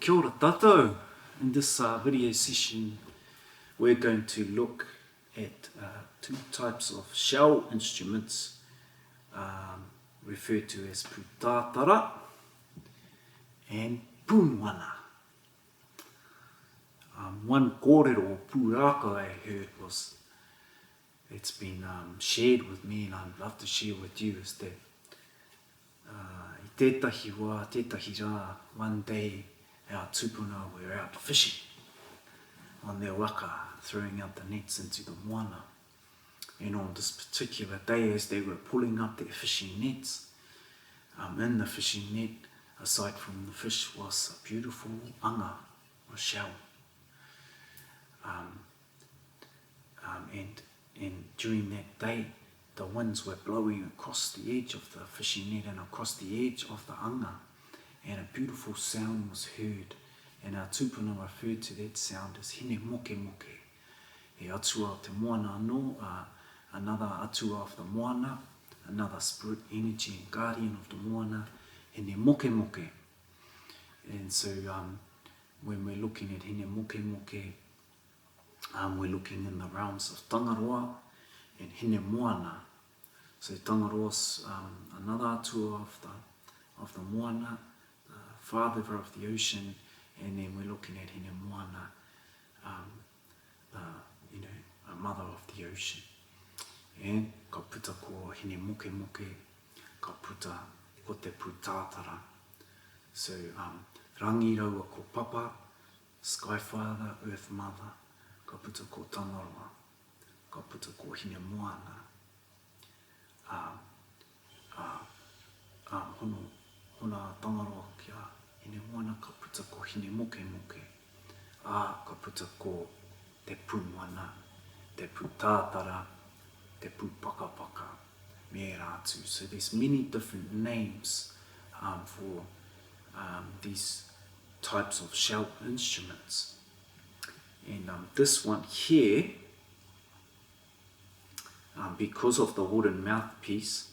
Kia ora tātou. In this video session we're going to look at two types of shell instruments referred to as Pūtātara and Pūmoana. One kōrero or pūraka I heard was, it's been shared with me and I'd love to share with you, is that I tētahi wā, tētahi rā, one day our tupuna were out fishing on their waka, throwing out the nets into the moana. And on this particular day, as they were pulling up their fishing nets, in the fishing net, aside from the fish, was a beautiful anga, or shell. And during that day, the winds were blowing across the edge of the fishing net and across the edge of the anga, and a beautiful sound was heard, and our tupuna referred to that sound as Hinemokemoke. He atua o te moana anō, another atua of the moana, another spirit energy and guardian of the moana, Hinemokemoke. And so when we're looking at Hinemokemoke, we're looking in the realms of Tangaroa and Hinemoana. So Tangaroa's another atua of the moana, the father of the ocean, and then we're looking at Hinemoana, a mother of the ocean. And ka puta ko Hinemokemoke, ka puta ko te Pūtātara. So rangiraua ko papa, sky father, earth mother, ka puta ko Tangaroa, ka puta ko Hinemoana. Hona Tangaroa kia Hinemoana, ka puta ko Hinemokemoke, ka puta ko te Pūmoana, te Pūtātara, te Pūpakapaka, me rātu. So there's many different names for these types of shell instruments. And this one here, because of the wooden mouthpiece,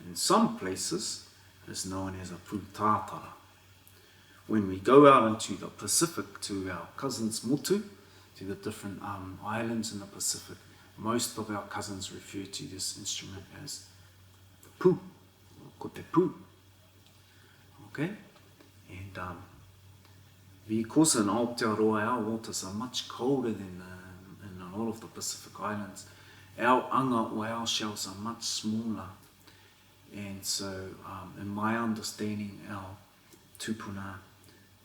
in some places is known as a Pūtātara. When we go out into the Pacific to our cousins motu, to the different islands in the Pacific, most of our cousins refer to this instrument as the Pū, ko te Pū. Okay? And because in Aotearoa our waters are much colder than in a lot of the Pacific Islands, our anga or our shells are much smaller. And so, in my understanding, our tupuna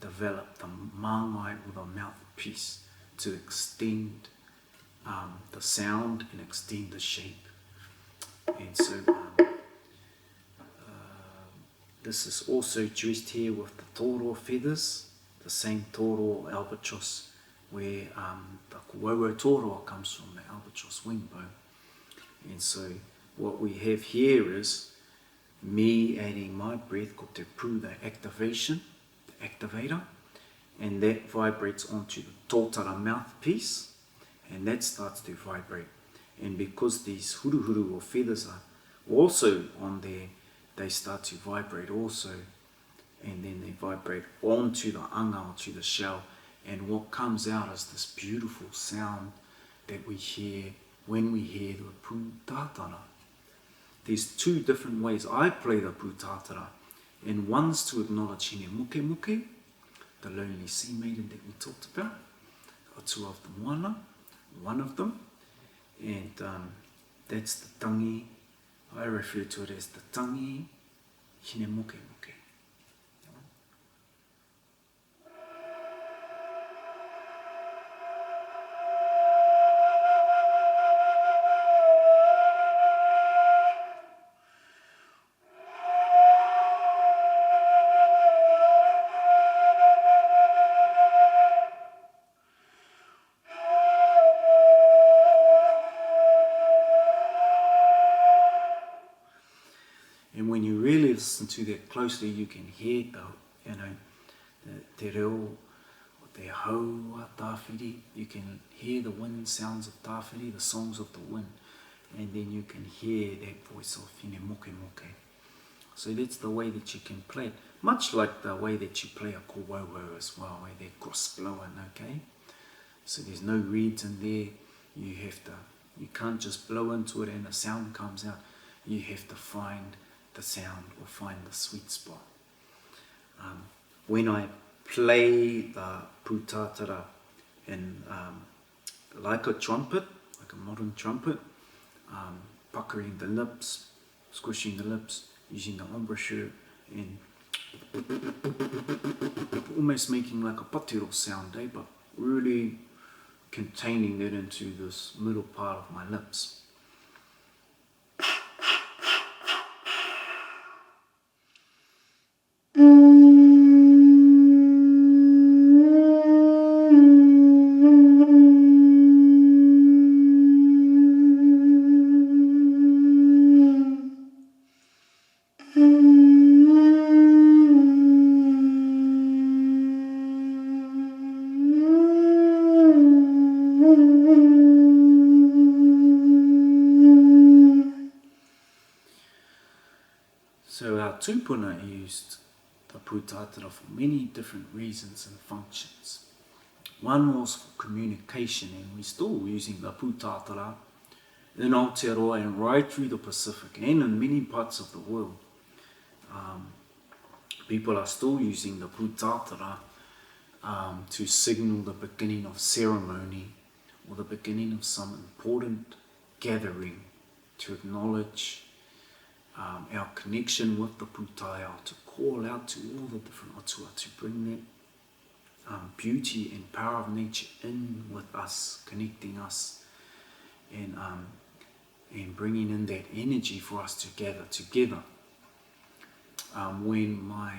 developed the māngai or the mouthpiece to extend the sound and extend the shape. And so, this is also dressed here with the toro feathers, the same toro albatross where the kuaua toroa comes from, the albatross wing bone. And so what we have here is me adding my breath, ko te pū, the activation, the activator, and that vibrates onto the tōtara mouthpiece, and that starts to vibrate. And because these huruhuru or feathers are also on there, they start to vibrate also, and then they vibrate onto the anga, onto the shell, and what comes out is this beautiful sound that we hear when we hear the Pūtātara. There's two different ways I play the Pūtātara, and one's to acknowledge Hinemokemoke, the lonely sea maiden that we talked about, atua of the moana, one of them, and that's the tangi. I refer to it as the tangi Hinemokemoke. And when you really listen to that closely, you can hear te reo, or te haua tāwhiri. You can hear the wind sounds of tāwhiri, the songs of the wind, and then you can hear that voice of Hinemokemoke. So that's the way that you can play it. Much like the way that you play a kōwauwau as well, where they're cross blowing, okay? So there's no reeds in there. You can't just blow into it and a sound comes out. You have to find the sound or find the sweet spot. When I play the Pūtātara in like a trumpet, like a modern trumpet, puckering the lips, squishing the lips, using the embouchure, and almost making like a patero sound, but really containing it into this middle part of my lips. So our tūpuna used the Pūtātara for many different reasons and functions. One was for communication, and we're still using the Pūtātara in Aotearoa and right through the Pacific and in many parts of the world. People are still using the Pūtātara to signal the beginning of ceremony or the beginning of some important gathering, to acknowledge our connection with the Pūtaiao, to call out to all the different atua, to bring that beauty and power of nature in with us, connecting us, and bringing in that energy for us to gather together. When my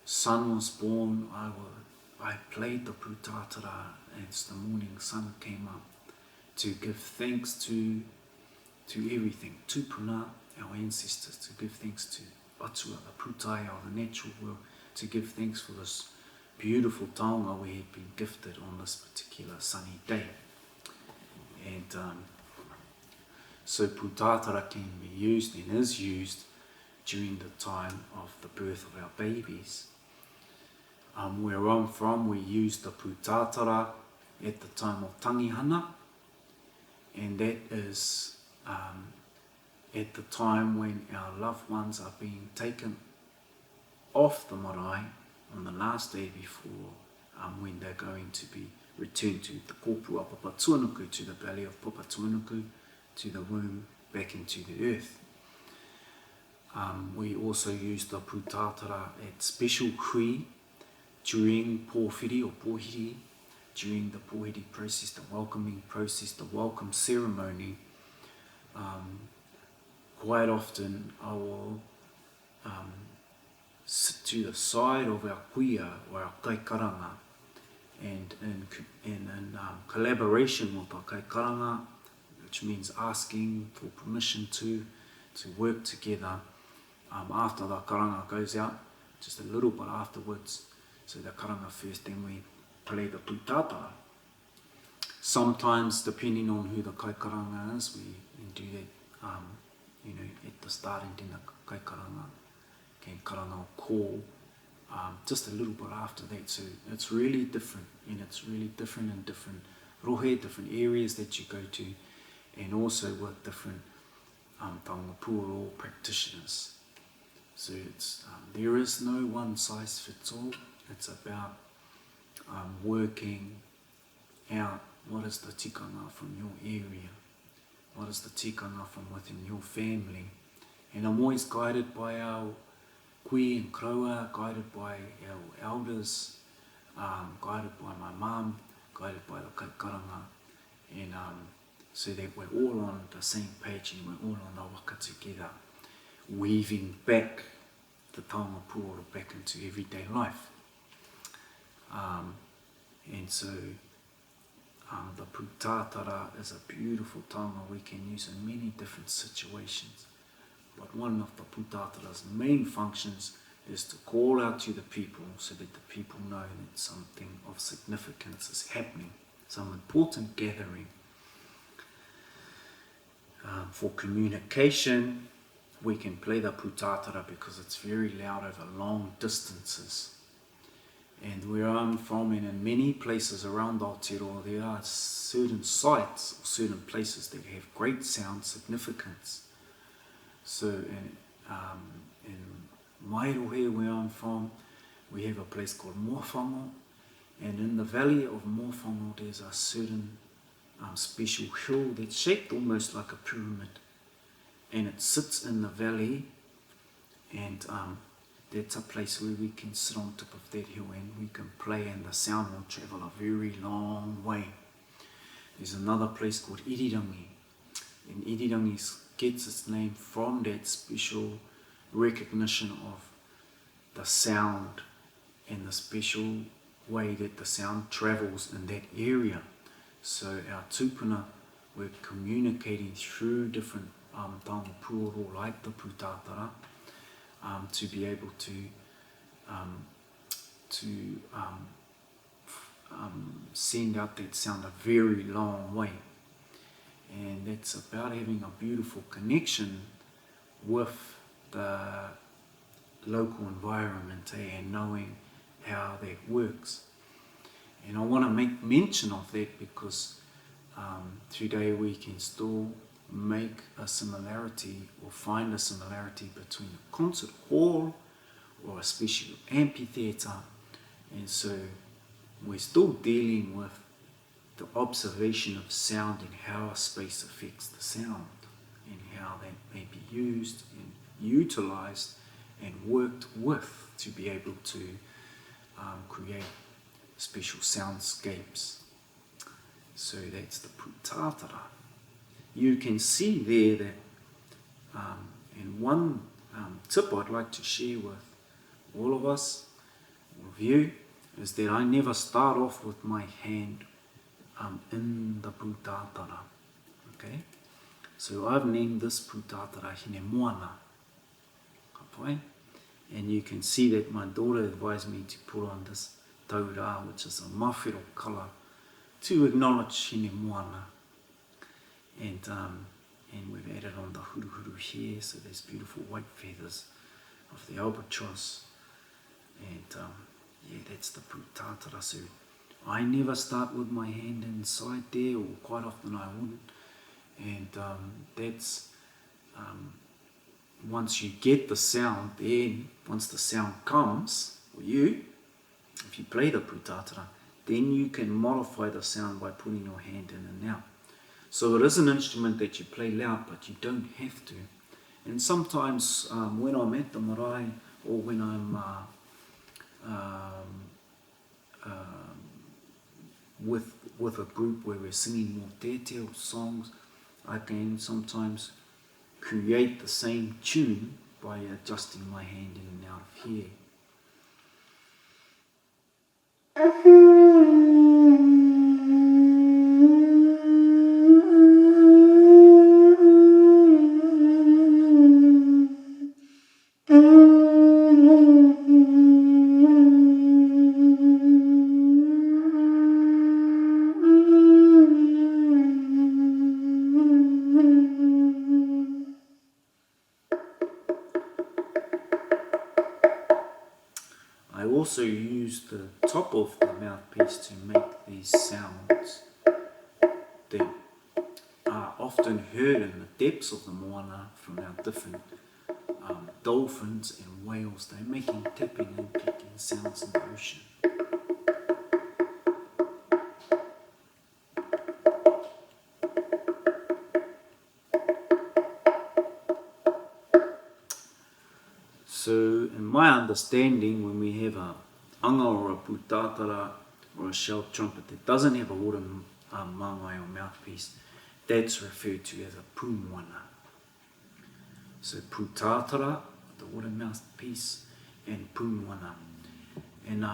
son was born, I played the Pūtātara as the morning sun came up, to give thanks to everything, tūpuna, our ancestors, to give thanks to atua, the Pūtaiao, the natural world, to give thanks for this beautiful taonga we had been gifted on this particular sunny day. And so Pūtātara can be used and is used during the time of the birth of our babies. Where I'm from, we use the Pūtātara at the time of tangihana, and that is at the time when our loved ones are being taken off the marae on the last day before, when they're going to be returned to the kōpū a papa tuanuku, to the belly of papa tuanuku, to the womb, back into the earth. We also use the Pūtātara at special hui during pōwhiri or pōhiri, during the pōhiri process, the welcoming process, the welcome ceremony. Quite often I will sit to the side of our kuia or our kaikaranga, and in collaboration with our kaikaranga, which means asking for permission to work together after the karanga goes out, just a little bit afterwards. So the karanga first, then we play the Pūtātara. Sometimes, depending on who the kaikaranga is, we do that at the start, and then the kaikaranga can karanga call just a little bit after that. So it's really different, and it's really different in different rohe, different areas that you go to, and also with different Taonga Puoro practitioners. So it's there is no one size fits all. It's about working out what is the tikanga from your area, what is the tikanga from within your family. And I'm always guided by our kui and kraua, guided by our elders, guided by my mum, guided by the kaikaranga, and so that we're all on the same page and we're all on the waka together, weaving back the Taonga Puoro back into everyday life. And so the Pūtātara is a beautiful taonga we can use in many different situations. But one of the Pūtātara's main functions is to call out to the people so that the people know that something of significance is happening, some important gathering. For communication, we can play the Pūtātara because it's very loud over long distances. And where I'm from, and in many places around Aotearoa, there are certain sites or certain places that have great sound significance. So in Mairohe, where I'm from, we have a place called Mofango, and in the valley of Mofango there's a certain special hill that's shaped almost like a pyramid, and it sits in the valley, and that's a place where we can sit on top of that hill and we can play, and the sound will travel a very long way. There's another place called Irirangi, and Irirangi gets its name from that special recognition of the sound and the special way that the sound travels in that area. So our tūpuna, we're communicating through different Taonga Puoro like the Pūtātara, to be able to send out that sound a very long way. And that's about having a beautiful connection with the local environment, and knowing how that works. And I want to make mention of that because today we can still make a similarity or find a similarity between a concert hall or a special amphitheatre, and so we're still dealing with the observation of sound and how a space affects the sound, and how that may be used and utilised and worked with to be able to create special soundscapes. So that's the Pūtātara. You can see there that, and one tip I'd like to share with all of us, all of you, is that I never start off with my hand in the Pūtātara. Okay? So I've named this Pūtātara Hinemoana. And you can see that my daughter advised me to put on this taurā, which is a mawhero colour, to acknowledge Hinemoana. And we've added on the huruhuru here, so there's beautiful white feathers of the albatross. And yeah, that's the Pūtātara. So I never start with my hand inside there, or quite often I wouldn't. And that's once you get the sound, then once the sound comes for you, if you play the Pūtātara, then you can modify the sound by putting your hand in and out. So it is an instrument that you play loud, but you don't have to. And sometimes when I'm at the marae, or when I'm with a group where we're singing more te or songs, I can sometimes create the same tune by adjusting my hand in and out of here. I also use the top of the mouthpiece to make these sounds that are often heard in the depths of the moana from our different dolphins and whales. They're making tapping and picking sounds in the ocean. So in my understanding, when we have a anga or a Pūtātara or a shell trumpet that doesn't have a wooden mangai or mouthpiece, that's referred to as a Pūmoana. So Pūtātara, the wooden mouthpiece, and Pūmoana. And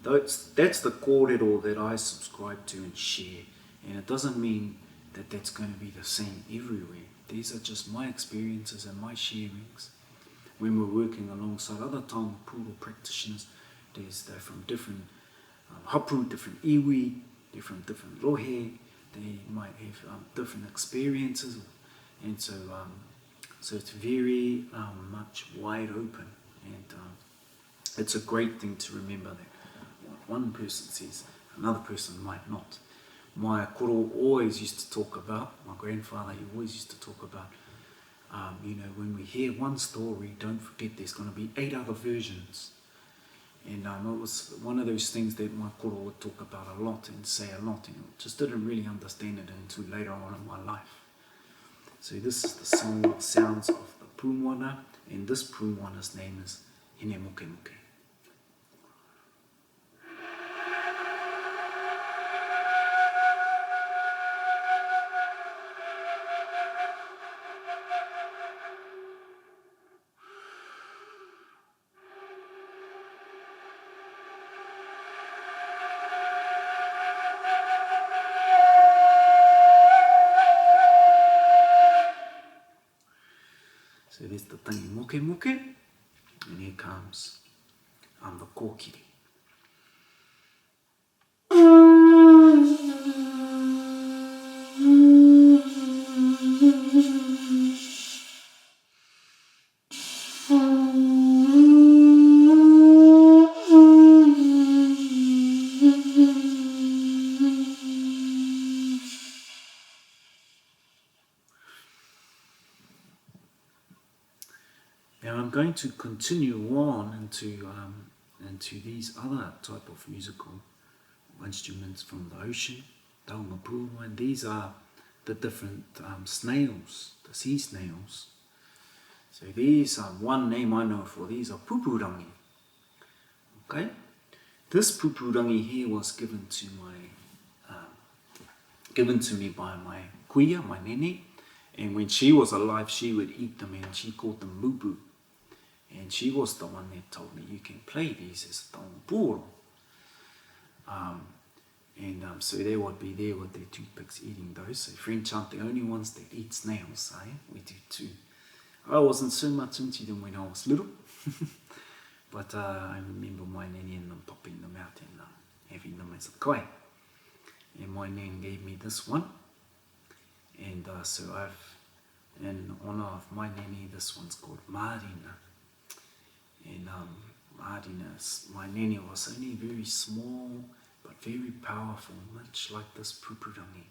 that's the kōrero that I subscribe to and share. And it doesn't mean that that's going to be the same everywhere. These are just my experiences and my sharings. When we're working alongside other Taonga Puoro practitioners, they're from different hapu, different iwi, different rohe. They might have different experiences, and so So it's very much wide open, and it's a great thing to remember that what one person says, another person might not. My koro always used to talk about, my grandfather, he always used to talk about, you know, when we hear one story, don't forget there's going to be 8 other versions. And it was one of those things that my koro would talk about a lot and say a lot, and I just didn't really understand it until later on in my life. So this is the song of sounds of the Pūmoana, and this Pūmoana's name is Hinemokemoke. So there's the tangi moke moke, and here comes the kōkiri. Now I'm going to continue on into these other type of musical instruments from the ocean, Taonga Puoro, and these are the different snails, the sea snails. So these are one name I know for these are pupurangi. Okay, this pupurangi here was given to me by my kuia, my nene, and when she was alive she would eat them, and she called them Pūpu. And she was the one that told me you can play these as a Taonga Puoro. So they would be there with their toothpicks eating those. So French aren't the only ones that eat snails, eh? We do too. I wasn't so much into them when I was little, but I remember my nanny and them popping them out and having them as a kai. And my nan gave me this one, and so I've, in honour of my nanny, this one's called Marina. And Marina, my nanny was only very small but very powerful, much like this pupurangi.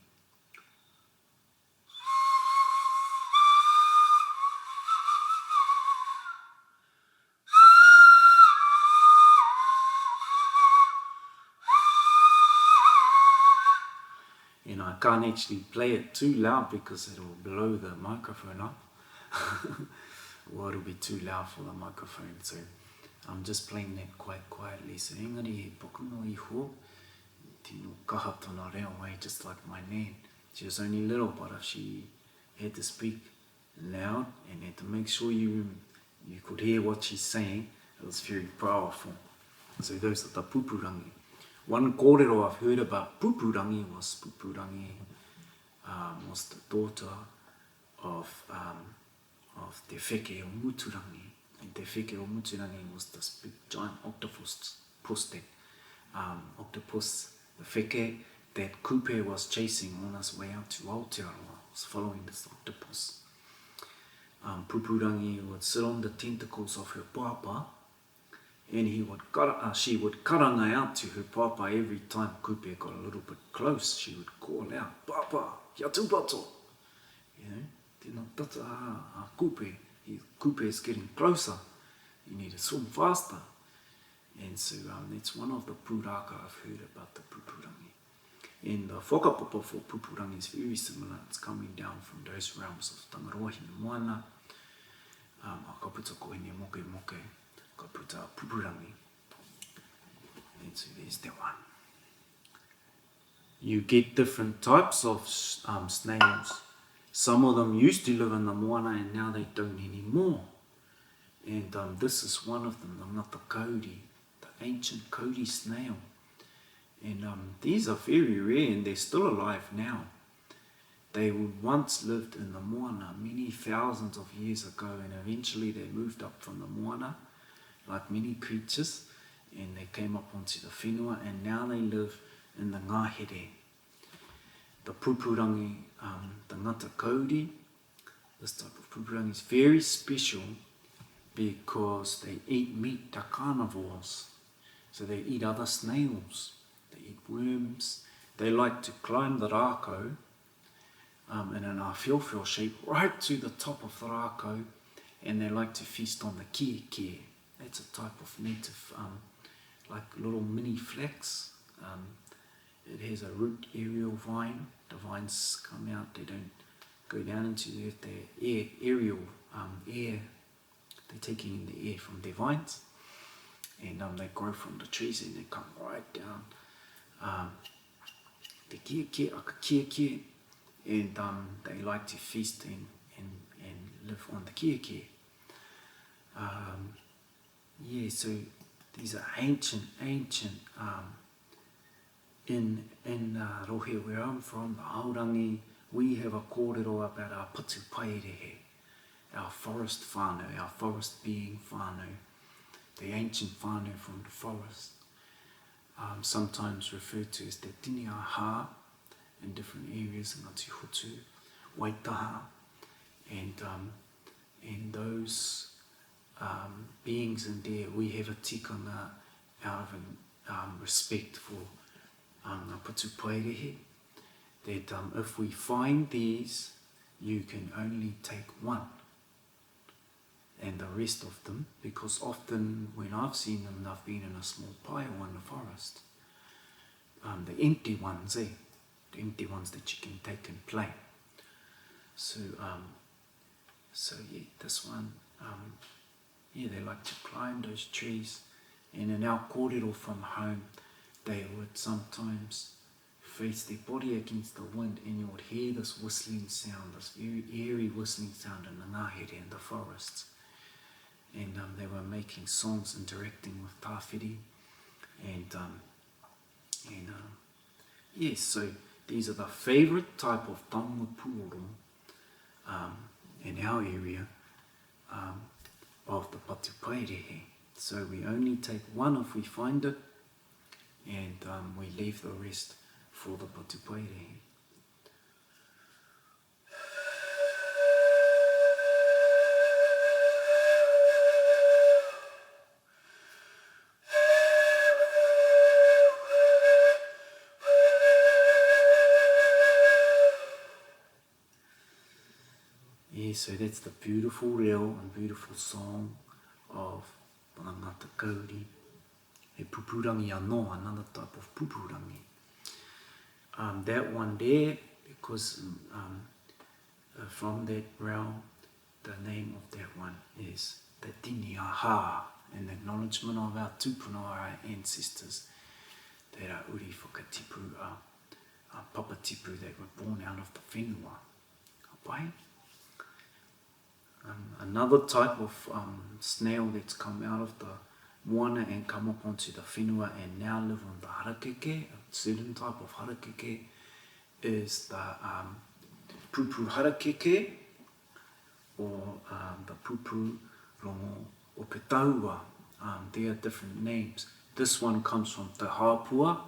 And I can't actually play it too loud because it'll blow the microphone up. Or it'll be too loud for the microphone, so I'm just playing that quite quietly. So engari he pokuno iho, tino kaha tona reo way, just like my nan. She was only little, but if she had to speak loud and had to make sure you could hear what she's saying, it was very powerful. So those are the pupurangi. One kōrero I've heard about pupurangi was was the daughter of Te Wheke o Muturangi. And Te Wheke o Muturangi was this big giant octopus, the Wheke that Kupe was chasing on his way out to Aotearoa, was following this octopus. Pupurangi would sit on the tentacles of her papa, and she would karanga out to her papa every time Kupe got a little bit close. She would call out, "Papa, kia tūpato." You know, tēnā tata Kupe. Kupe is getting closer. You need to swim faster. And so that's one of the pūraka I've heard about the pupurangi. And the whakapopo for pupurangi is very similar. It's coming down from those realms of Tangaroa, Hinemoana, ka puta ko Hinemokemoke, ka puta pupurangi. And so there's that one. You get different types of snails. Some of them used to live in the moana and now they don't anymore. And this is one of them, the kauri, the ancient kauri snail. And these are very rare and they're still alive now. They once lived in the moana many thousands of years ago, and eventually they moved up from the moana like many creatures, and they came up onto the whenua, and now they live in the ngahere. The pupurangi, the ngata kauri, This type of pupurangi is very special because they eat meat, they're carnivores. So they eat other snails, they eat worms. They like to climb the rākau in an awhiowhio shape right to the top of the rākau, and they like to feast on the kieke. That's a type of native, like little mini flax. It has a root aerial vine. The vines come out, they don't go down into the earth, they're aerial air. They're taking in the air from their vines, and they grow from the trees and they come right down. The kieke, aka kieke, and they like to feast and live on the kieke. So these are ancient, in Rohe where I'm from, the Aorangi, we have a kōrero about our patu paerehe, our forest whānau, our forest being whānau, the ancient whānau from the forest, sometimes referred to as te tini aha in different areas, Ngāti Hutu, Waitaha, and those beings in there, we have a tikanga out of respect for ngā patu paerehe, that if we find these, you can only take one, and the rest of them, because often when I've seen them, they've been in a small pile in the forest. The empty ones, the empty ones that you can take and play. So yeah, this one, they like to climb those trees, and in our kōrero from home, they would sometimes face their body against the wind, and you would hear this whistling sound, this very eerie whistling sound in the ngahere in the forests. And they were making songs, interacting with tāwhiri, so these are the favourite type of Taonga Puoro in our area of the patu paerehe. So we only take one if we find it, and we leave the rest for the patu paerehe. So that's the beautiful reo and beautiful song of Ngāta Kauri, he pupurangi anō, another type of pupurangi. That one there, because from that realm, the name of that one is the tini aha, an acknowledgement of our tupuna, our ancestors, that are uri whakatipu, our papatipu that were born out of the whenua. Apai? Another type of snail that's come out of the moana and come up onto the whenua and now live on the harakeke, a certain type of harakeke, is the Pūpu harakeke, or the Pūpu rongo o pe taua. There are different names. This one comes from Te Hāpua,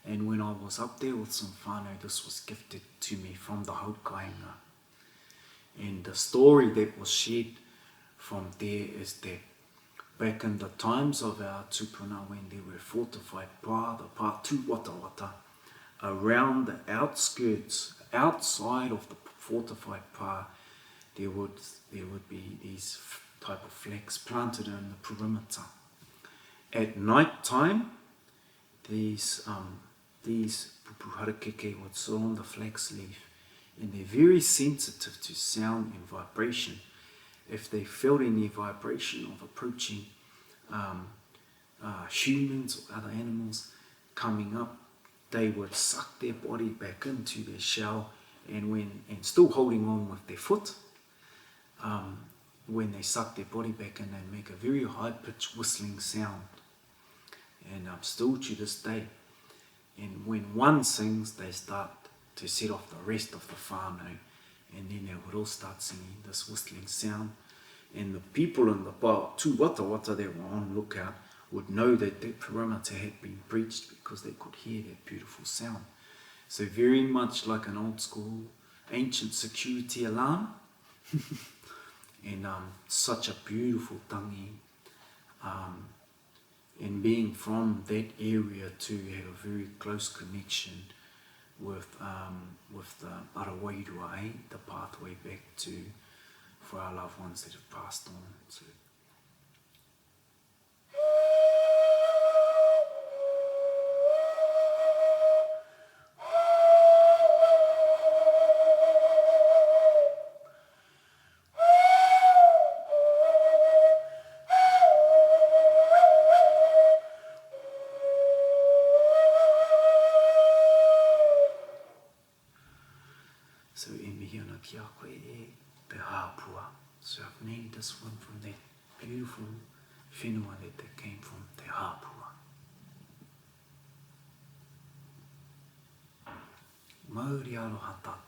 and when I was up there with some whānau, this was gifted to me from the haukainga. And the story that was shared from there is that back in the times of our tupuna, when there were fortified pā, the pā tūwatawata, around the outskirts, outside of the fortified pā, there would be these type of flags planted in the perimeter. At night time, these Pūpu harakeke would sit on the flax leaf, and they're very sensitive to sound and vibration. If they felt any vibration of approaching humans or other animals coming up, they would suck their body back into their shell, and still holding on with their foot, when they suck their body back in, they make a very high-pitched whistling sound. And still to this day, and when one sings, they start to set off the rest of the whānau, and then they would all start singing this whistling sound, and the people in the pā tūwatawata that were on lookout would know that that perimeter had been breached, because they could hear that beautiful sound. So very much like an old school ancient security alarm, And such a beautiful tangi. And being from that area to have a very close connection with the arawairua, the pathway back to for our loved ones that have passed on. So, so e mihi ana ki a koe e te hāpua. So I've named this one from that beautiful whenua that came from te hāpua. Mauri aloha tātou.